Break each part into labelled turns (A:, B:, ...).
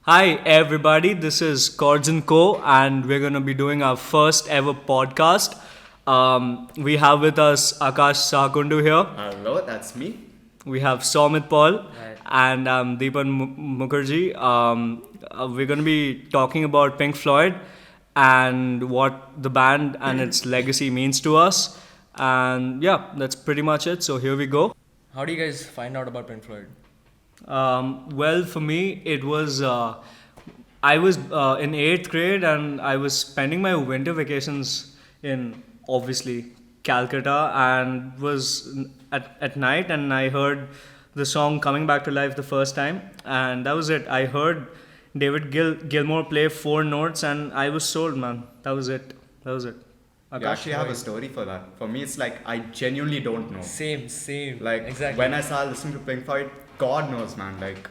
A: Hi everybody, this is Chords Co, and we're gonna be doing our first ever podcast. We have with us Akash Sahakundu here.
B: Hello, that's me.
A: We have Saumit Paul,
C: Right.
A: and Deepan Mukherjee. We're gonna be talking about Pink Floyd and what the band and its legacy means to us. And yeah, that's pretty much it. So here we go.
C: How do you guys find out about Pink Floyd?
A: Well, for me, it was I was in eighth grade and I was spending my winter vacations in obviously Calcutta and was at night and I heard the song Coming Back to Life the first time and that was it. I heard David Gilmour play four notes and I was sold, man. That was it.
B: You
A: Akash?
B: actually have a story for that. For me, it's like I genuinely don't know.
C: Same.
B: Like
C: exactly.
B: when I started listening to Pink Floyd, God knows, man. Like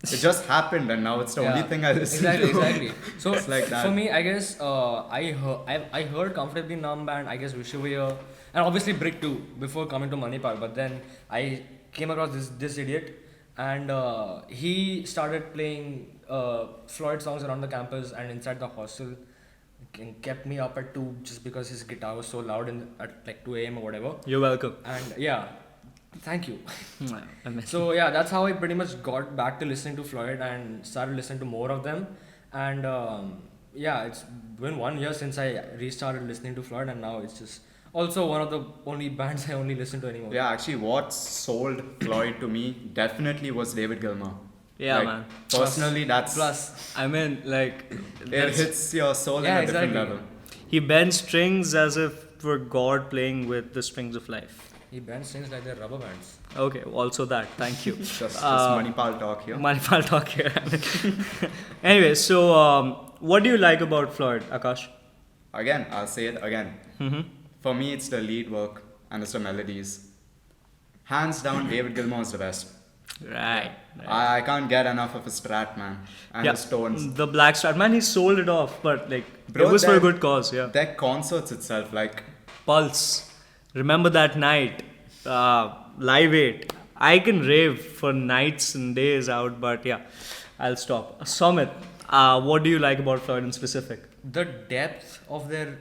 B: it just happened, and now it's the only thing I listen to.
C: Exactly. So
B: It's like that.
C: for me, I guess I heard Comfortably Numb and I guess Wish You Were Here and obviously Brick too before coming to Manipal. But then I came across this idiot and he started playing Floyd songs around the campus and inside the hostel. Kept me up at 2 just because his guitar was so loud at like 2 a.m. or whatever.
A: You're welcome.
C: And yeah, thank you.
A: I mean,
C: So yeah, that's how I pretty much got back to listening to Floyd and started listening to more of them. And yeah, it's been 1 year since I restarted listening to Floyd, and now it's just also one of the only bands I only listen to anymore.
B: Yeah, actually, what sold Floyd to me definitely was David Gilmour.
A: yeah,
B: Like,
A: man.
B: Personally, that's
C: Plus,
A: I mean, like,
B: it
A: that's-
B: hits your soul
C: Yeah,
B: in a different
C: exactly.
B: level.
A: he bends strings as if it were God playing with the strings of life.
C: he bends things like they're rubber bands.
A: Okay, also that. Thank you.
B: Just
A: Uh,
B: Manipal talk here.
A: Manipal talk here. Anyway, so what do you like about Floyd, Akash?
B: Again, I'll say it again.
A: Mm-hmm.
B: For me, it's the lead work and it's the melodies. Hands down, David Gilmour is the best.
A: Right.
B: I can't get enough of his strat, man, and
A: Yeah,
B: his tones.
A: the Black Strat. Man, he sold it off, but like,
B: Bro,
A: it was for a
B: that-
A: good cause, yeah.
B: Their concerts itself, like,
A: Pulse. Remember that night? Live 8. I can rave for nights and days out, but yeah, I'll stop. Sumit, what do you like about Floyd in specific?
C: The depth of their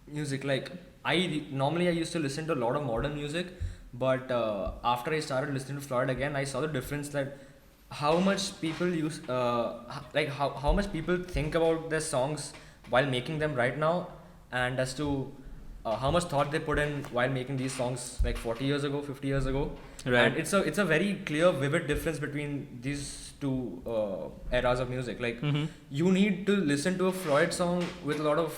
C: music, like I used to listen to a lot of modern music, but after I started listening to Floyd again, I saw the difference that how much people use how much people think about their songs while making them right now, and as to how much thought they put in while making these songs like 40 years ago, 50 years ago.
A: Right.
C: And it's a very clear, vivid difference between these two eras of music. Like you need to listen to a Floyd song with a lot of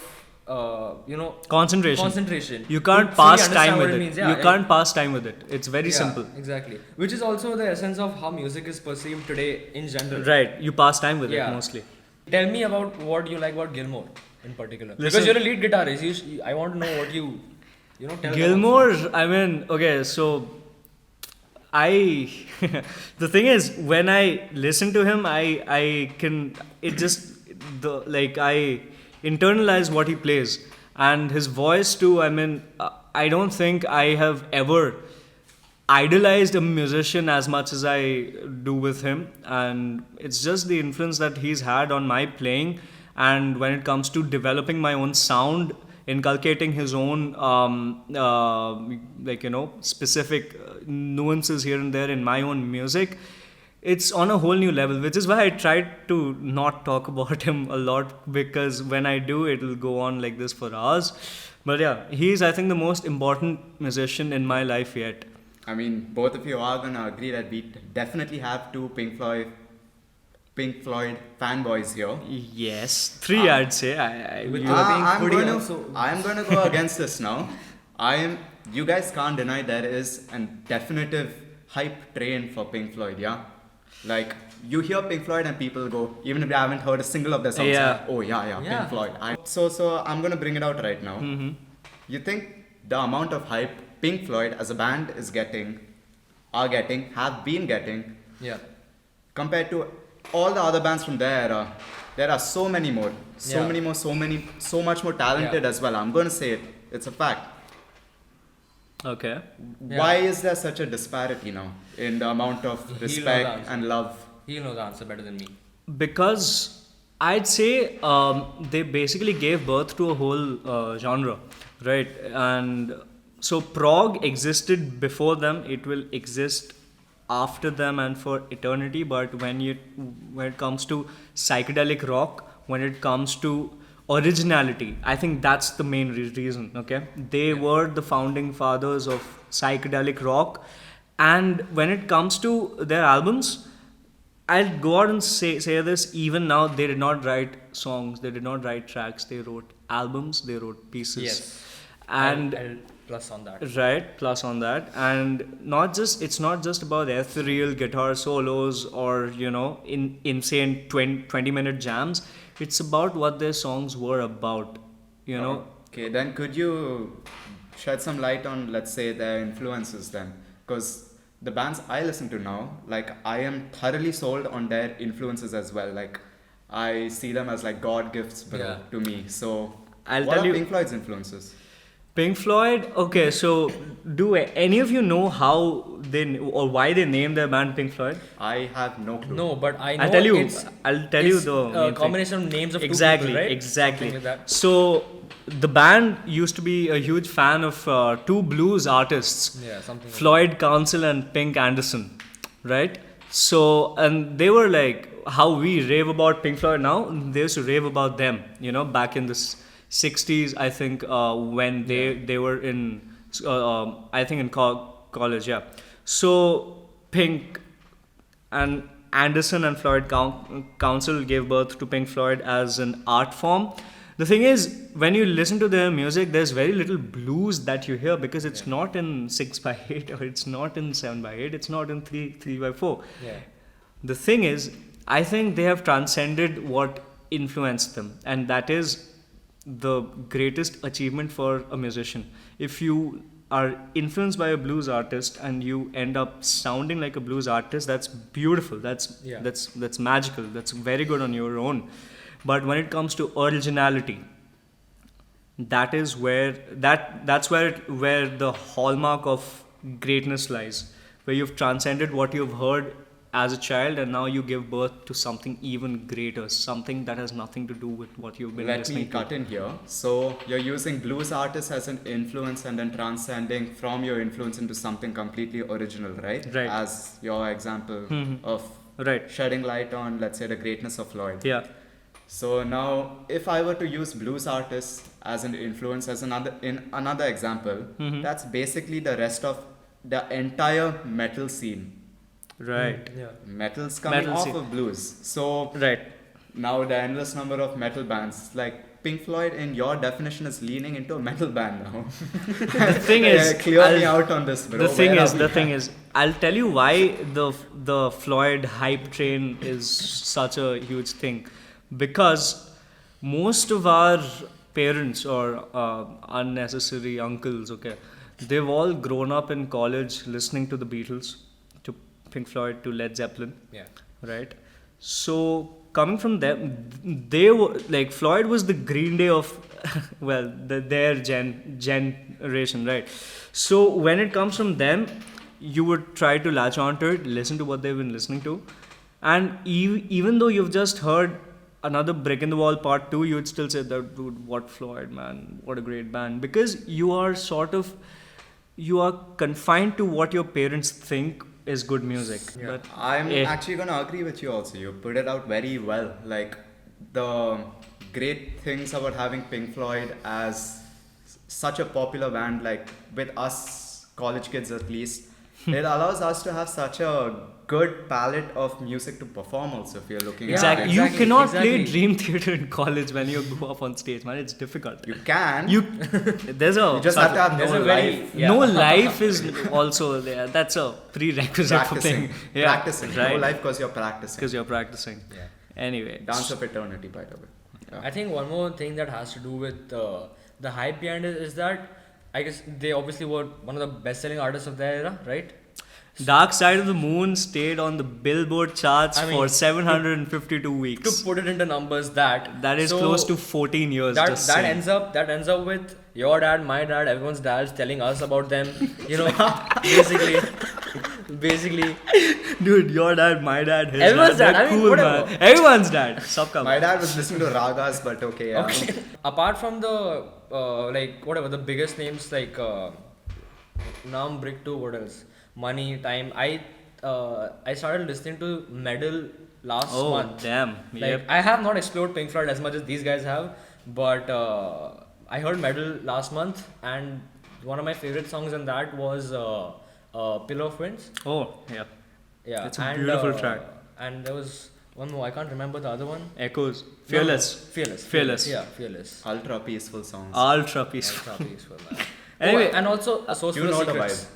A: Concentration. You
C: to
A: can't
C: fully
A: pass
C: understand
A: time
C: what
A: with it.
C: means. Yeah,
A: You can't pass time with it. It's very
C: yeah,
A: simple.
C: Exactly. Which is also the essence of how music is perceived today in general.
A: Right. You pass time with
C: Yeah.
A: it mostly.
C: Tell me about what you like about Gilmour in particular.
A: Listen-
C: Because you're a lead guitarist. I want to know what you tell them
A: Gilmour, I mean, okay, so I the thing is when I listen to him, I can it just I internalize what he plays and his voice too. I mean, I don't think I have ever idolized a musician as much as I do with him, and it's just the influence that he's had on my playing, and when it comes to developing my own sound, inculcating his own specific nuances here and there in my own music, it's on a whole new level, which is why I tried to not talk about him a lot, because when I do, it'll go on like this for hours. But yeah, he's, I think, the most important musician in my life yet.
B: I mean, both of you are gonna agree that we definitely have two Pink Floyd fanboys here.
A: Yes, three, I'd say.
C: With
A: You-
C: the Pink
B: I'm
C: hoodie
B: gonna,
C: also.
B: I'm gonna go against this now. You guys can't deny there is a definitive hype train for Pink Floyd, yeah? Like, you hear Pink Floyd and people go, even if they haven't heard a single of their songs,
A: Yeah.
B: like, oh yeah,
C: Yeah.
B: Pink Floyd. So I'm gonna bring it out right now. You think the amount of hype Pink Floyd as a band have been getting,
C: Yeah.
B: compared to all the other bands from their era, there are so many more,
C: Yeah.
B: so much more talented
C: Yeah.
B: as well. I'm going to say it. It's a fact.
A: Okay.
C: Yeah.
B: Why is there such a disparity now in the amount of
C: He'll know the
B: respect
C: answer.
B: and love?
C: He'll know the answer better than me.
A: Because I'd say they basically gave birth to a whole genre, right? And so prog existed before them. It will exist after them and for eternity. But when it comes to psychedelic rock, when it comes to originality, I think that's the main reason. Okay, they were the founding fathers of psychedelic rock, and when it comes to their albums, I'll go out and say this. Even now, they did not write songs. They did not write tracks. They wrote albums. They wrote pieces.
C: Yes.
A: And
C: I'll plus on that.
A: right, plus on that, and it's not just about ethereal guitar solos or insane 20-minute jams. It's about what their songs were about.
B: Okay, then could you shed some light on, let's say, their influences then? Because the bands I listen to now, like, I am thoroughly sold on their influences as well. Like, I see them as like God gifts, bro, to me. So,
A: I'll
B: what
A: tell
B: are
A: you.
B: Pink Floyd's influences?
A: Pink Floyd. Okay, so do any of you know how or why they named their band Pink Floyd?
B: I have no clue.
C: No, but I know
A: I'll tell you.
C: it's
A: I'll tell you the
C: a
A: main thing.
C: combination of names of
A: Exactly,
C: two people, right?
A: exactly.
C: Something like that.
A: So the band used to be a huge fan of two blues artists,
C: Yeah, something like
A: Floyd Council and Pink Anderson, right? So, and they were like how we rave about Pink Floyd now. They used to rave about them, back in the 60s, I think, when they were in, I think in college, yeah. So Pink and Anderson and Floyd Council gave birth to Pink Floyd as an art form. The thing is, when you listen to their music, there's very little blues that you hear because it's not in 6/8 or it's not in 7/8, it's not in 3/4.
C: Yeah.
A: The thing is, I think they have transcended what influenced them, and that is the greatest achievement for a musician. If you are influenced by a blues artist and you end up sounding like a blues artist, that's beautiful. That's magical. That's very good on your own. But when it comes to originality, that is where where the hallmark of greatness lies, where you've transcended what you've heard as a child and now you give birth to something even greater, something that has nothing to do with what you've been
B: Let me
A: listening to.
B: cut in here. So you're using blues artists as an influence and then transcending from your influence into something completely original, right?
A: Right.
B: As your example of
A: Right.
B: shedding light on, let's say, the greatness of Floyd.
A: Yeah.
B: So now, if I were to use blues artists as an influence, as another example, that's basically the rest of the entire metal scene.
A: Right.
C: Yeah.
B: Metal's coming
A: Metal
B: off
A: scene.
B: of blues. So
A: Right.
B: now the endless number of metal bands, like Pink Floyd, in your definition, is leaning into a metal band now.
A: The thing is,
B: clear me out on this, bro.
A: The thing
B: Where
A: is,
B: are
A: the
B: we
A: thing
B: at?
A: is, I'll tell you why the Floyd hype train is such a huge thing, because most of our parents or unnecessary uncles, okay, they've all grown up in college listening to the Beatles, to Pink Floyd, to Led Zeppelin,
C: Yeah.
A: right? So coming from them, they were like, Floyd was the Green Day of well, their generation, right? So when it comes from them, you would try to latch onto it, listen to what they've been listening to, and even though you've just heard another Brick in the Wall Part 2, you would still say that, dude, what Floyd, man, what a great band, because you are confined to what your parents think is good music.
C: Yeah.
A: But
B: I'm
A: Eh.
B: actually going to agree with you also. You put it out very well. Like, the great things about having Pink Floyd as such a popular band, like with us college kids at least, it allows us to have such a good palette of music to perform also, if you're looking
C: Yeah,
A: exactly.
B: at it.
A: You
C: exactly,
A: cannot
C: exactly.
A: play Dream Theater in college when you go up on stage, man. It's difficult.
B: You can.
A: There's a
B: You just have to have
C: There's
B: no
C: a very-
B: life.
C: Yeah.
A: no life is also there. That's a prerequisite for
B: Practicing.
A: playing. Yeah,
B: Practicing.
A: right.
B: No life because you're practicing.
A: Because you're practicing.
C: Yeah.
A: Anyway,
B: Dance of eternity, by the way. Yeah.
C: I think one more thing that has to do with the hype behind it is that I guess they obviously were one of the best-selling artists of their era, right?
A: Dark Side of the Moon stayed on the Billboard charts
C: I mean,
A: for 752
C: To
A: weeks.
C: put it into numbers, that
A: Is
C: so
A: close to 14 years.
C: that
A: just
C: that
A: saying.
C: ends up with your dad, my dad, everyone's dads telling us about them. Basically, Basically,
A: Dude, your dad, my dad, his
C: Everyone's
A: dad.
C: dad,
A: They're
C: I mean,
A: cool,
C: whatever.
A: man. Everyone's dad. Sabka.
B: My dad was listening to ragas, but okay, yeah.
C: okay. Apart from the like whatever the biggest names like Naam, Brick 2, what else? Money, Time. I started listening to metal last
A: Oh,
C: month.
A: damn.
C: Like
A: Yep.
C: I have not explored Pink Floyd as much as these guys have, but I heard metal last month, and one of my favorite songs in that was Pillow of Winds.
A: Oh, yeah.
C: Yeah,
A: It's a beautiful track.
C: And there was one more. I can't remember the other one.
A: Echoes.
C: No,
A: Fearless.
C: Fearless. Yeah, Fearless.
B: Ultra peaceful songs.
A: Ultra peaceful.
C: Ultra peaceful, man.
A: Anyway.
C: Oh, and also a source
B: You
C: full
B: know
C: of
B: the
C: secrets.
B: vibe.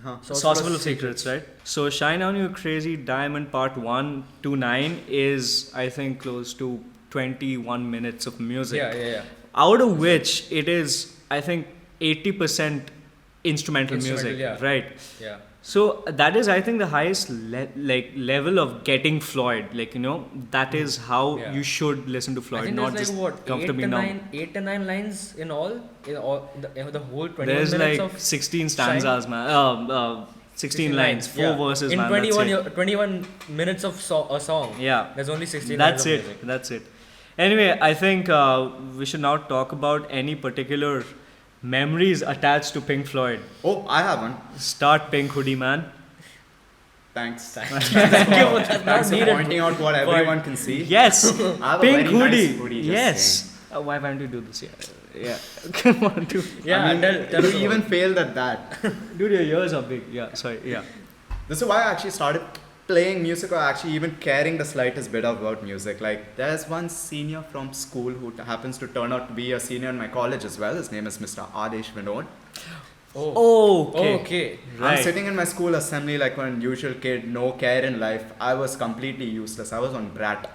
B: Huh.
A: Sauce Full of Secrets, right? So Shine On You Crazy Diamond Part 1 to 9 is, I think, close to 21 minutes of music.
C: Yeah.
A: Out of which it is, I think, 80% instrumental music,
C: yeah.
A: right?
C: Yeah.
A: So that is, I think, the highest level of getting Floyd. Like, that is how
C: Yeah.
A: you should listen to
C: I
A: Floyd,
C: think
A: not
C: there's
A: just
C: like what
A: comfortably numb.
C: 8 to 9 lines in all the whole 21
A: There's
C: minutes
A: like
C: of
A: 16
C: Shine.
A: stanzas, man. 16 lines, 4
C: yeah.
A: verses,
C: in
A: man.
C: 21 minutes of a song.
A: Yeah.
C: There's only 16
A: That's
C: lines
A: it.
C: of music.
A: That's it. Anyway, I think we should now talk about any particular memories attached to Pink Floyd.
B: Oh, I have one.
A: Start, Pink Hoodie Man.
B: Thanks.
C: Thank you. That's not
B: Thanks for
C: needed.
B: pointing out what everyone can see.
A: Yes,
B: I have a
A: Pink
B: very nice
A: Hoodie.
B: hoodie, just
A: Yes.
B: saying.
A: Why can't you do this? Yeah. Come on, dude.
C: Yeah,
B: I mean,
C: tell us
B: you
C: about
B: even
C: it.
B: failed at that.
A: Dude, your ears are big. Yeah, sorry. Yeah.
B: This is why I actually started playing music or actually even caring the slightest bit about music. Like, there's one senior from school who happens to turn out to be a senior in my college as well. His name is Mr. Adesh Vinod.
A: Oh, okay.
C: Okay.
A: Right.
B: I'm sitting in my school assembly like one usual kid, no care in life. I was completely useless. I was on brat.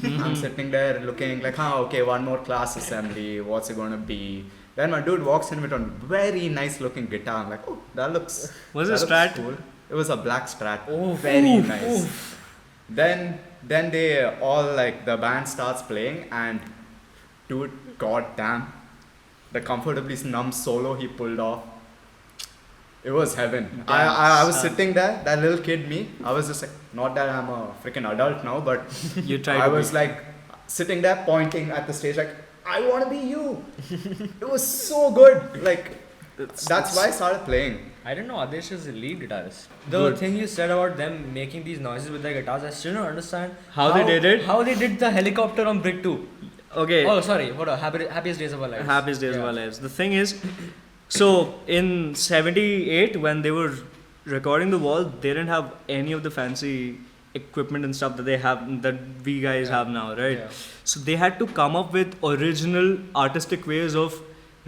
B: I'm sitting there looking like, okay, one more class assembly. What's it gonna be? Then my dude walks in with a very nice looking guitar. I'm like, oh, that looks.
A: Was
B: that
A: it
B: looks
A: Strat?
B: Cool. It was a black Strat.
C: Oh,
B: very
C: oof,
B: nice.
C: oof.
B: Then they all like the band starts playing and dude, goddamn, the comfortably numb solo he pulled off. It was heaven. I was
A: son.
B: sitting there, that little kid me. I was just like, not that I'm a freaking adult now, but
A: You tried
B: I
A: to
B: was
A: be.
B: like sitting there pointing at the stage like, I want to be you. It was so good. Like, that's why I started playing.
C: I didn't know Adesh is a lead guitarist. The
A: Good.
C: thing you said about them making these noises with their guitars, I still don't understand
A: How they did it?
C: How they did the helicopter on Brick 2.
A: Okay.
C: Oh, sorry. Hold on. Happiest Days of Our Lives.
A: Happiest Days of
C: Yeah.
A: Our Lives. The thing is, so in 78, when they were recording The Wall, they didn't have any of the fancy equipment and stuff that we guys have now, right?
C: Yeah.
A: So they had to come up with original artistic ways of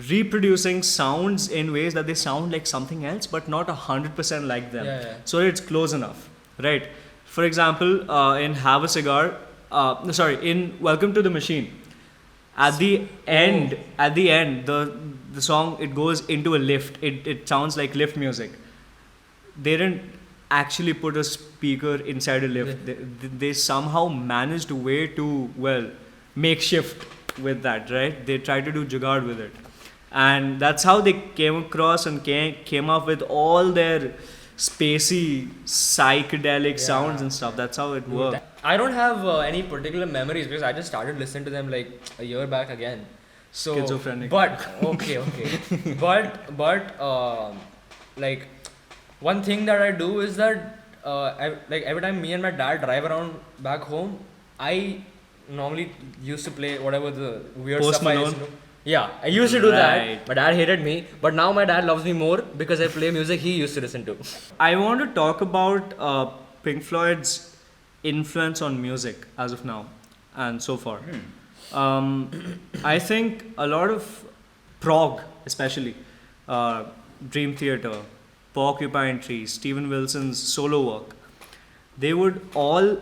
A: reproducing sounds in ways that they sound like something else, but not 100% like them.
C: Yeah.
A: So it's close enough, right? For example, in Have a Cigar, in Welcome to the Machine, at the end, the song, it goes into a lift. It sounds like lift music. They didn't actually put a speaker inside a lift. They somehow managed a way to makeshift with that, right? They tried to do jugaad with it, and that's how they came across and came up with all their spacey psychedelic sounds and stuff. That's how it worked.
C: I don't have any particular memories because I just started listening to them like a year back again. So,
A: Schizophrenic.
C: But okay, but like one thing that I do is that like every time me and my dad drive around back home, I normally used to play whatever the weird
A: Post
C: stuff I used
A: Malone?
C: to do. Yeah, I used to do
A: Right.
C: that. My dad hated me, but now my dad loves me more because I play music he used to listen to.
A: I want to talk about Pink Floyd's influence on music as of now and so far. I think a lot of prog, especially Dream Theater, Porcupine Tree, Steven Wilson's solo work, they would all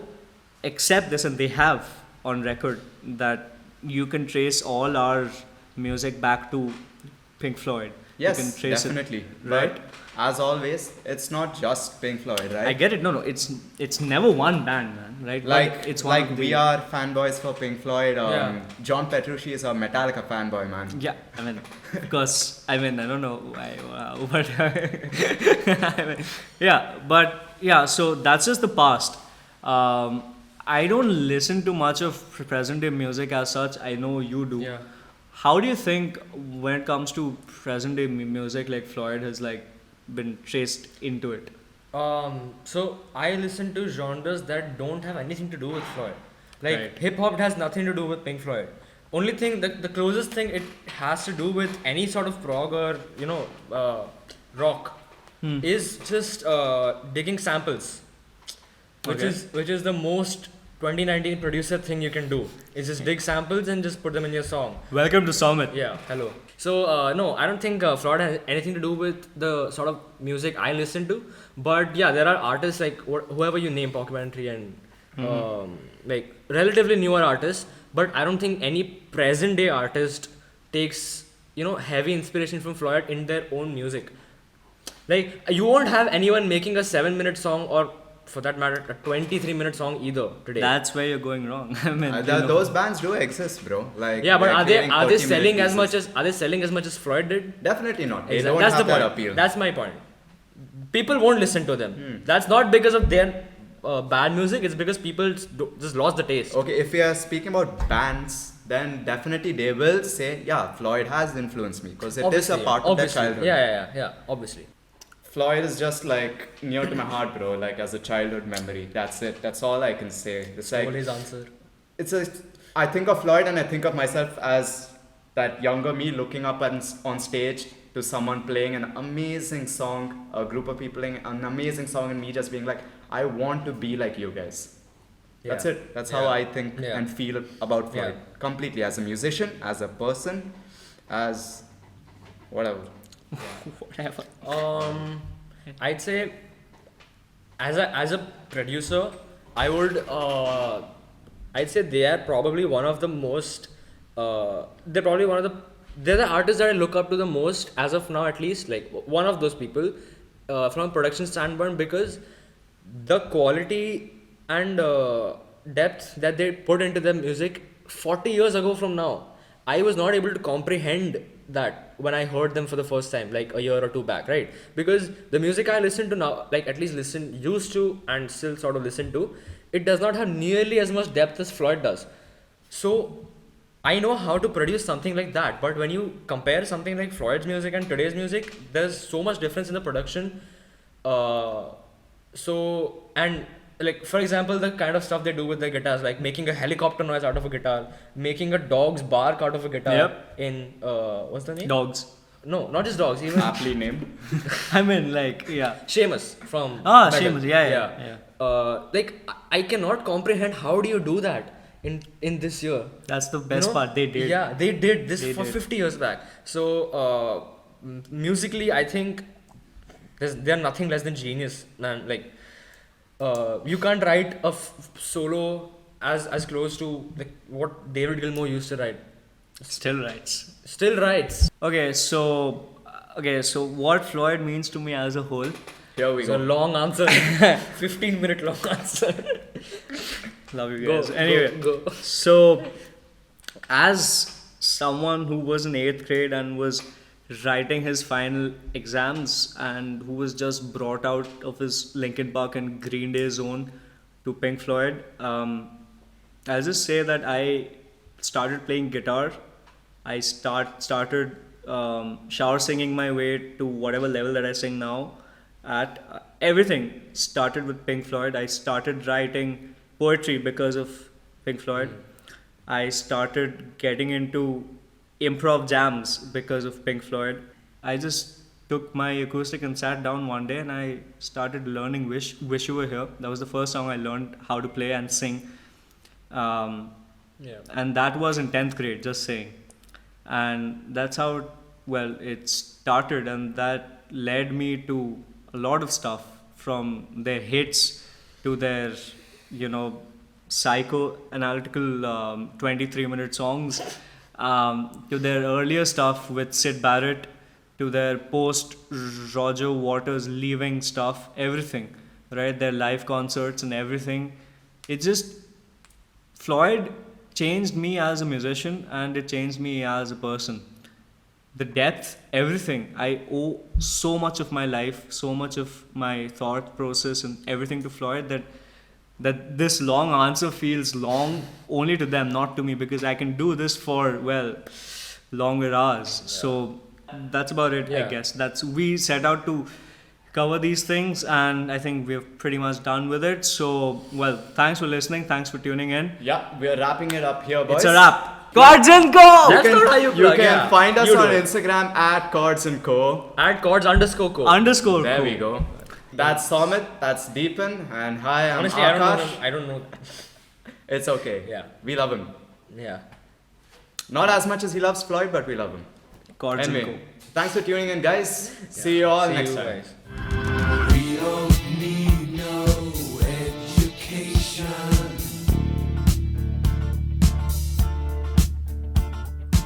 A: accept this, and they have on record that you can trace all our music back to Pink Floyd.
B: Yes,
A: you can trace
B: definitely.
A: it, right?
B: But as always, it's not just Pink Floyd, right?
A: I get it. No, it's never one band, man. Right?
B: Like,
A: But it's one of
B: we
A: the,
B: are fanboys for Pink Floyd.
C: Yeah.
B: John Petrucci is a Metallica fanboy, man.
A: Yeah, I mean, because I don't know why, but I mean, yeah, but yeah. So that's just the past. I don't listen to much of present day music as such. I know you do.
C: Yeah.
A: How do you think when it comes to present day music, like Floyd has like been traced into it?
C: So I listen to genres that don't have anything to do with Floyd. Like
A: Right.
C: hip hop has nothing to do with Pink Floyd. Only thing the closest thing it has to do with any sort of prog or rock is just digging samples,
A: Okay.
C: which is the most 2019 producer thing you can do. Is just dig samples and just put them in your song.
A: Welcome to Saumit.
C: Yeah, hello. So, no, I don't think Floyd has anything to do with the sort of music I listen to. But yeah, there are artists like whoever you name, Documentary and like relatively newer artists. But I don't think any present day artist takes, heavy inspiration from Floyd in their own music. Like, you won't have anyone making a 7-minute song or for that matter, a 23-minute song either today.
A: That's where you're going wrong. I mean,
B: Those bands do exist, bro. Like,
C: yeah, but
B: they're
C: are they
B: creating
C: selling
B: 30-minute
C: as much
B: pieces.
C: as Floyd did?
B: Definitely not. They
C: Exactly.
B: don't
C: That's
B: have
C: the
B: that
C: point.
B: appeal.
C: That's my point. People won't listen to them. That's not because of their bad music. It's because people just lost the taste.
B: Okay, if we are speaking about bands, then definitely they will say, yeah, Floyd has influenced me because it is a
C: Obviously,
B: part of their
C: obviously.
B: childhood.
C: Yeah. Obviously.
B: Floyd is just like near to my heart, bro. Like as a childhood memory. That's it. That's all I can say. It's like
C: Always answer.
B: I think of Floyd and I think of myself as that younger me looking up on stage to someone playing an amazing song, a group of people playing an amazing song, and me just being like, I want to be like you guys.
C: Yeah.
B: That's it. That's how
C: Yeah.
B: I think
C: Yeah.
B: and feel about Floyd.
C: Yeah.
B: Completely as a musician, as a person, as whatever.
A: whatever.
C: I'd say as a producer, I would I'd say they are probably one of the most they're the artists that I look up to the most as of now, at least, like one of those people from a production standpoint, because the quality and depth that they put into their music 40 years ago from now, I was not able to comprehend that when I heard them for the first time, like a year or two back, right? Because the music I listen to now, like at least used to and still sort of listen to, it does not have nearly as much depth as Floyd does. So I know how to produce something like that, but when you compare something like Floyd's music and today's music, there's so much difference in the production. And like, for example, the kind of stuff they do with their guitars, like making a helicopter noise out of a guitar, making a dog's bark out of a guitar.
A: Yep.
C: In what's the name?
A: Dogs.
C: No, not just dogs, even
B: Aptly named.
A: I mean, like, yeah.
C: Seamus from
A: Ah,
C: Metal.
A: Seamus, yeah.
C: Like I cannot comprehend how do you do that in this year.
A: That's the best part. They did.
C: Yeah, they did this
A: They
C: for
A: did.
C: 50 years back. So musically, I think they're nothing less than genius, man. Like you can't write a solo as close to like what David Gilmour used to write.
A: Still writes.
C: Still writes.
A: Okay, so what Floyd means to me as a whole.
B: Here we
C: It's a
B: go.
C: long answer. 15-minute long answer.
A: Love you
C: Go,
A: guys. Anyway,
C: go.
A: so as someone who was in 8th grade and was writing his final exams and who was just brought out of his Linkin Park and Green Day zone to Pink Floyd, I'll just say that I started playing guitar. I started shower singing my way to whatever level that I sing now at. Everything started with Pink Floyd. I started writing poetry because of Pink Floyd. I started getting into improv jams because of Pink Floyd. I just took my acoustic and sat down one day and I started learning Wish You Were Here. That was the first song I learned how to play and sing. And that was in 10th grade, just saying. And that's how, it started, and that led me to a lot of stuff, from their hits to their, psychoanalytical 23-minute songs, to their earlier stuff with Sid Barrett, to their post Roger Waters leaving stuff, everything, right? Their live concerts and everything. It just, Floyd changed me as a musician and it changed me as a person. The depth, everything. I owe so much of my life, so much of my thought process and everything to Floyd that this long answer feels long only to them, not to me, because I can do this for, well, longer hours. So that's about it, I guess. We set out to cover these things, and I think we're pretty much done with it. So, well, thanks for listening. Thanks for tuning in.
B: Yeah, we're wrapping it up here, boys.
A: It's a wrap. Chords Co!
C: That's not how you plug,
B: can find us
C: You
B: on
C: do it.
B: Instagram at Chords Co.
C: At Chords_Co.
A: _
B: There
A: Co.
B: we go. That's Saumit, that's Deepan, and hi, I'm
C: Honestly,
B: Akash.
C: I don't know.
B: It's okay.
C: Yeah.
B: We love him.
C: Yeah.
B: Not as much as he loves Floyd, but we love him.
A: Chords
B: Anyway,
A: Co.
B: thanks for tuning in, guys. See you all
C: See
B: next
C: you
B: time.
C: guys.